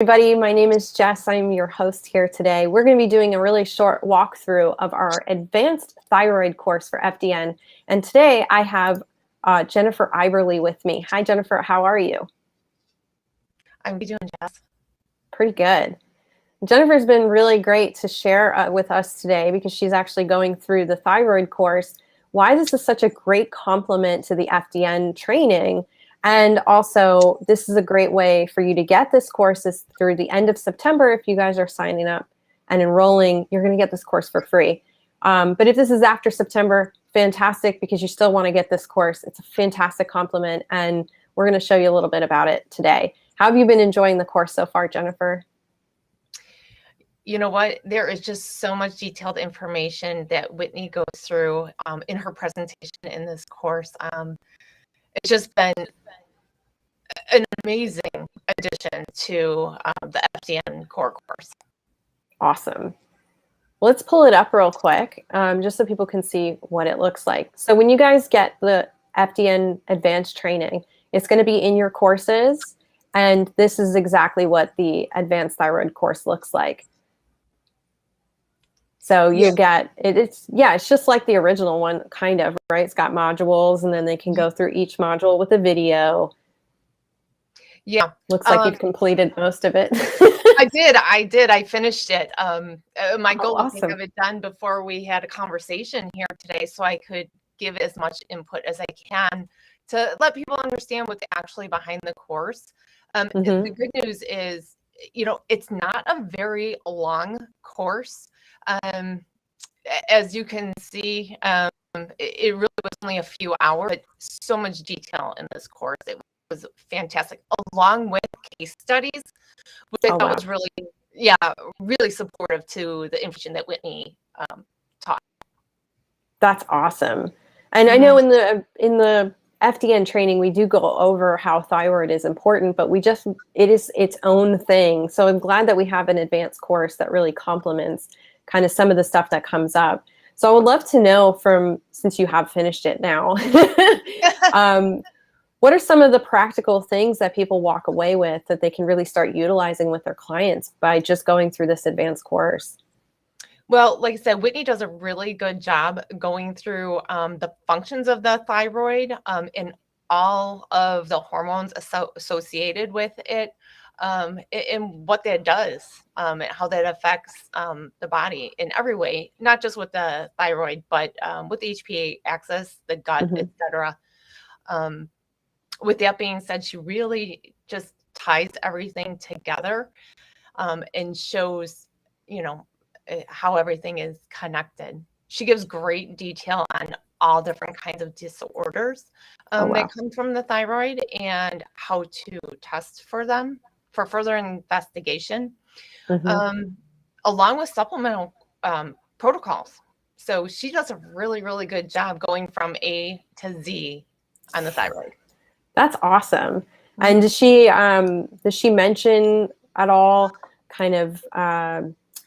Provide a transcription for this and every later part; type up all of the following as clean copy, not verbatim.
Everybody, my name is Jess. I'm your host here today. We're going to be doing a really short walkthrough of our Advanced Thyroid course for FDN. And today I have Jennifer Iberle with me. Hi, Jennifer. How are you? I'm doing, Jess. Pretty good. Jennifer's been really great to share with us today because she's actually going through the thyroid course. Why this is such a great complement to the FDN training. And also, this is a great way for you to get this course is through the end of September. If you guys are signing up and enrolling, you're going to get this course for free. But if this is after September, fantastic, because you still want to get this course. It's a fantastic complement, and we're going to show you a little bit about it today. How have you been enjoying the course so far, Jennifer? You know what? There is just so much detailed information that Whitney goes through in her presentation in this course. It's just been an amazing addition to the FDN core course. Awesome. Let's pull it up real quick, just so people can see what it looks like. So when you guys get the FDN advanced training, it's going to be in your courses, and this is exactly what the advanced thyroid course looks like. So you get it. It's just like the original one, kind of, right? It's got modules, and then they can go through each module with a video. Yeah. Looks like you've completed most of it. I did. I finished it. My goal was to have it done before we had a conversation here today, so I could give as much input as I can to let people understand what's actually behind the course. The good news is, it's not a very long course. As you can see, it really was only a few hours, but so much detail in this course. It was fantastic, along with case studies, which I thought was really supportive to the information that Whitney taught. That's awesome. And I know in the FDN training, we do go over how thyroid is important, but it is its own thing. So I'm glad that we have an advanced course that really complements kind of some of the stuff that comes up. So I would love to know since you have finished it now, what are some of the practical things that people walk away with that they can really start utilizing with their clients by just going through this advanced course? Well, like I said, Whitney does a really good job going through the functions of the thyroid and all of the hormones associated with it, and what that does, and how that affects the body in every way, not just with the thyroid, but with the HPA axis, the gut, etc. With that being said, she really just ties everything together and shows, how everything is connected. She gives great detail on all different kinds of disorders that come from the thyroid and how to test for them for further investigation, along with supplemental protocols. So she does a really, really good job going from A to Z on the thyroid. That's awesome. And does she mention at all kind of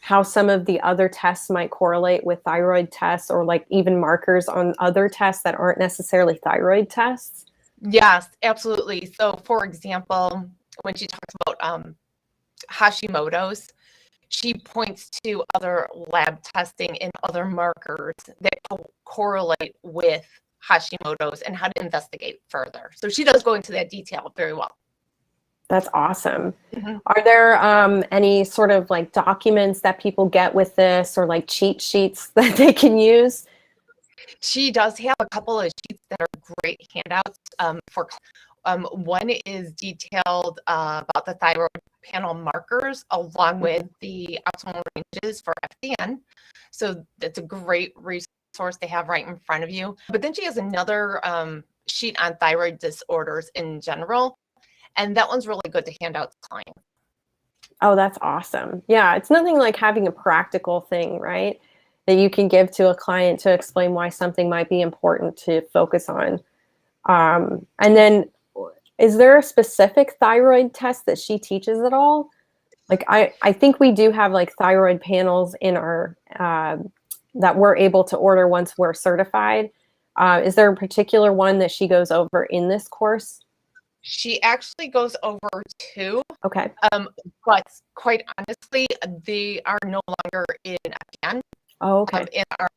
how some of the other tests might correlate with thyroid tests, or like even markers on other tests that aren't necessarily thyroid tests? Yes, absolutely. So for example, when she talks about Hashimoto's, she points to other lab testing and other markers that correlate with Hashimoto's and how to investigate further. So she does go into that detail very well. That's awesome. Are there any sort of like documents that people get with this, or like cheat sheets that they can use? She does have a couple of sheets that are great handouts for. One is detailed about the thyroid panel markers along with the optimal ranges for FDN. So that's a great resource to have right in front of you. But then she has another sheet on thyroid disorders in general. And that one's really good to hand out to clients. Oh, that's awesome. Yeah, it's nothing like having a practical thing, right, that you can give to a client to explain why something might be important to focus on. And then is there a specific thyroid test that she teaches at all? Like I think we do have like thyroid panels in our that we're able to order once we're certified. Is there a particular one that she goes over in this course? She actually goes over two, Okay. but quite honestly, they are no longer in FDN. Oh, okay. In our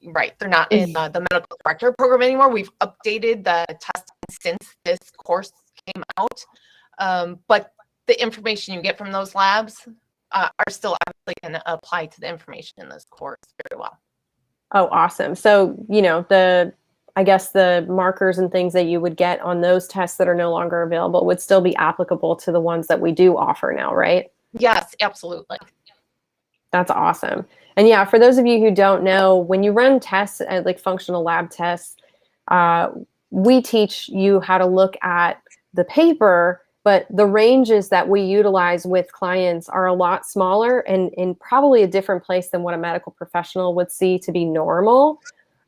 right, they're not in the medical director program anymore. We've updated the testing since this course came out, but the information you get from those labs are still obviously going to apply to the information in this course very well. Oh, awesome. So, I guess the markers and things that you would get on those tests that are no longer available would still be applicable to the ones that we do offer now, right? Yes, absolutely. That's awesome. And yeah, for those of you who don't know, when you run tests, like functional lab tests, we teach you how to look at the paper, but the ranges that we utilize with clients are a lot smaller and in probably a different place than what a medical professional would see to be normal.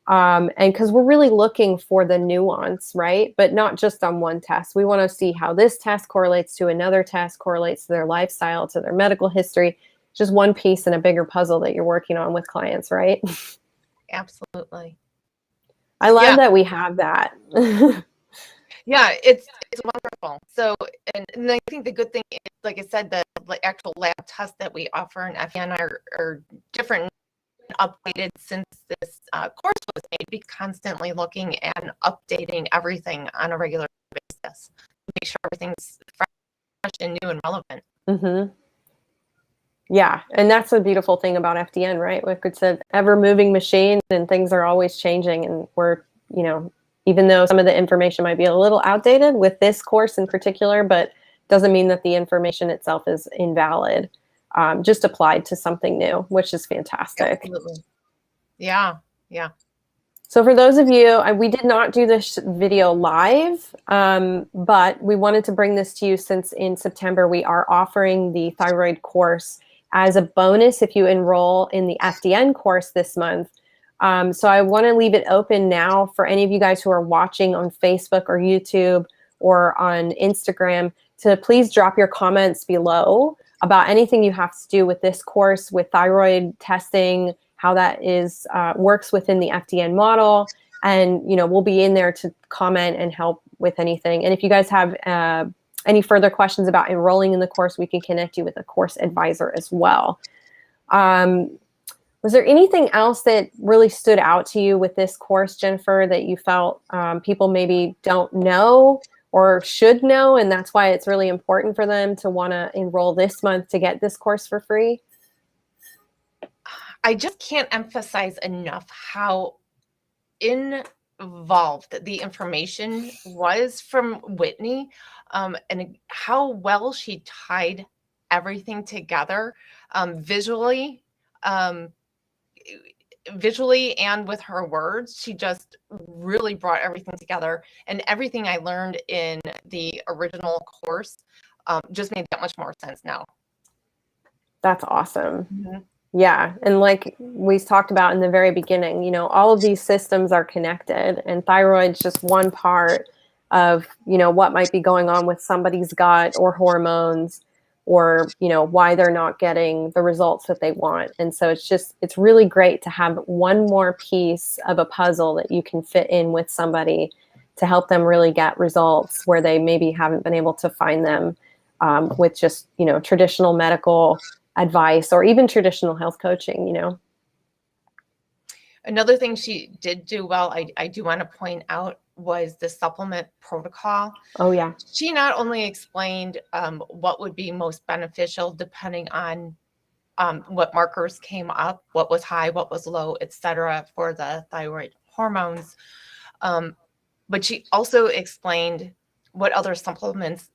And because we're really looking for the nuance, right? But not just on one test. We want to see how this test correlates to another test, correlates to their lifestyle, to their medical history. Just one piece in a bigger puzzle that you're working on with clients, right? Absolutely. I love that we have that. Yeah, it's wonderful. So, and I think the good thing is, like I said, the actual lab tests that we offer in FDN are different and updated since this course was made. Be constantly looking and updating everything on a regular basis to make sure everything's fresh and new and relevant. Mm-hmm. Yeah, and that's the beautiful thing about FDN, right? Like it's an ever-moving machine, and things are always changing, and we're, even though some of the information might be a little outdated with this course in particular, but doesn't mean that the information itself is invalid, just applied to something new, which is fantastic. Absolutely. Yeah, yeah. So for those of you, we did not do this video live, but we wanted to bring this to you since in September we are offering the thyroid course as a bonus if you enroll in the FDN course this month. So I want to leave it open now for any of you guys who are watching on Facebook or YouTube or on Instagram to please drop your comments below about anything you have to do with this course, with thyroid testing, how that is works within the FDN model. And, we'll be in there to comment and help with anything. And if you guys have any further questions about enrolling in the course, we can connect you with a course advisor as well. Was there anything else that really stood out to you with this course, Jennifer, that you felt people maybe don't know or should know, and that's why it's really important for them to want to enroll this month to get this course for free? I just can't emphasize enough how involved the information was from Whitney, and how well she tied everything together visually and with her words. She just really brought everything together, and everything I learned in the original course just made that much more sense now. That's awesome. Mm-hmm. Yeah, and like we talked about in the very beginning, all of these systems are connected, and thyroid's just one part of, what might be going on with somebody's gut or hormones, or, why they're not getting the results that they want. And so it's really great to have one more piece of a puzzle that you can fit in with somebody to help them really get results where they maybe haven't been able to find them with just, traditional medical advice or even traditional health coaching, Another thing she did do well, I do want to point out, was the supplement protocol. Oh, yeah. She not only explained what would be most beneficial depending on what markers came up, what was high, what was low, etc., for the thyroid hormones, but she also explained what other supplements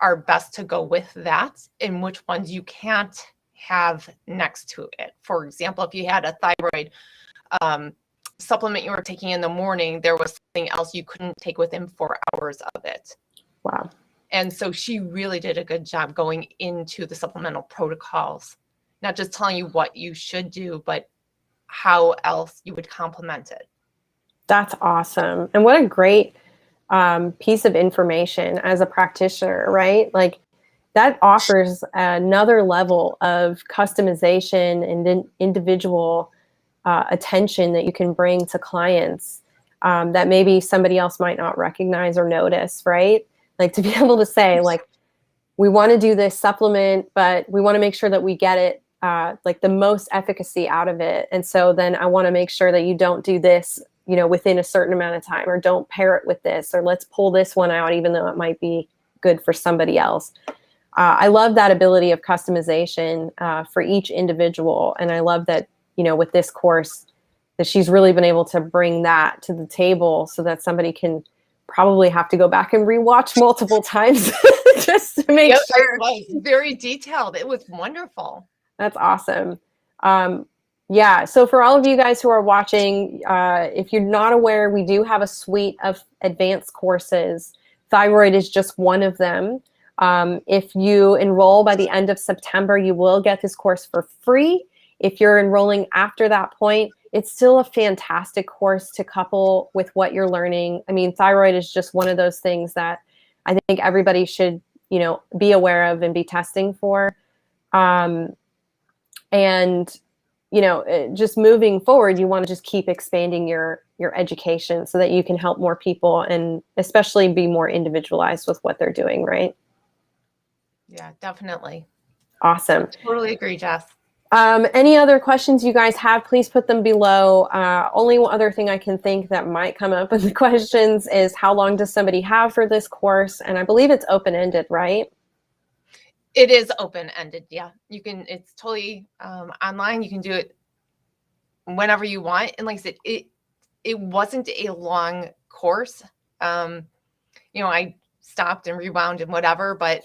are best to go with that and which ones you can't have next to it. For example, if you had a thyroid supplement you were taking in the morning, there was something else you couldn't take within 4 hours of it. Wow. And so she really did a good job going into the supplemental protocols, not just telling you what you should do, but how else you would complement it. That's awesome. And what a great piece of information as a practitioner, right? Like that offers another level of customization and individual attention that you can bring to clients. that maybe somebody else might not recognize or notice, right? Like to be able to say, like, we want to do this supplement, but we want to make sure that we get it, like the most efficacy out of it. And so then I want to make sure that you don't do this, you know, within a certain amount of time, or don't pair it with this, or let's pull this one out, even though it might be good for somebody else. I love that ability of customization for each individual. And I love that, you know, with this course, that she's really been able to bring that to the table so that somebody can probably have to go back and rewatch multiple times just to make sure. It was very detailed. It was wonderful. That's awesome. Yeah, so for all of you guys who are watching, if you're not aware, we do have a suite of advanced courses. Thyroid is just one of them. If you enroll by the end of September, you will get this course for free. If you're enrolling after that point, it's still a fantastic course to couple with what you're learning. I mean, thyroid is just one of those things that I think everybody should, you know, be aware of and be testing for. And, you know, just moving forward, you want to just keep expanding your education so that you can help more people and especially be more individualized with what they're doing, right? Yeah, definitely. Awesome. Totally agree, Jess. Any other questions you guys have, please put them below. Only one other thing I can think that might come up in the questions is how long does somebody have for this course? And I believe it's open-ended, right? It is open-ended. Yeah, you can, it's totally online. You can do it whenever you want. And like I said, it wasn't a long course. You know, I stopped and rewound and whatever, but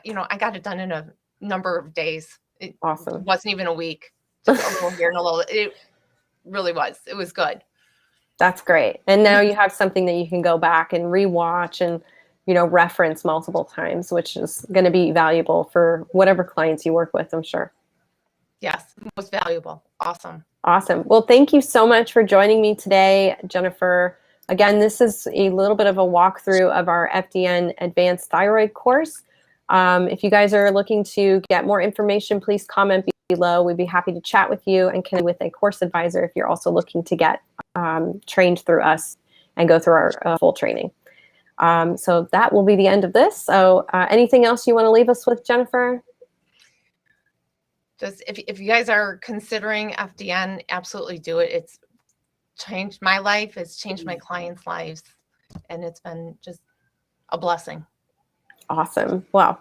you know, I got it done in a number of days. It Awesome. wasn't even a week. Just a little here and a little. It really was. It was good. That's great. And now you have something that you can go back and rewatch and, you know, reference multiple times, which is going to be valuable for whatever clients you work with, I'm sure. Yes, most valuable. Awesome. Awesome. Well, thank you so much for joining me today, Jennifer. Again, this is a little bit of a walkthrough of our FDN Advanced Thyroid course. If you guys are looking to get more information, please comment below. We'd be happy to chat with you and connect with a course advisor if you're also looking to get trained through us and go through our full training. So that will be the end of this. So anything else you want to leave us with, Jennifer? Just if you guys are considering FDN, absolutely do it. It's changed my life. It's changed my clients' lives. And it's been just a blessing. Awesome. Well,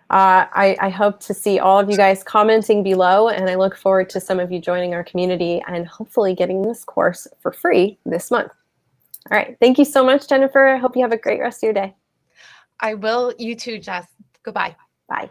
I hope to see all of you guys commenting below, and I look forward to some of you joining our community and hopefully getting this course for free this month. All right. Thank you so much, Jennifer. I hope you have a great rest of your day. I will. You too, Jess. Goodbye. Bye.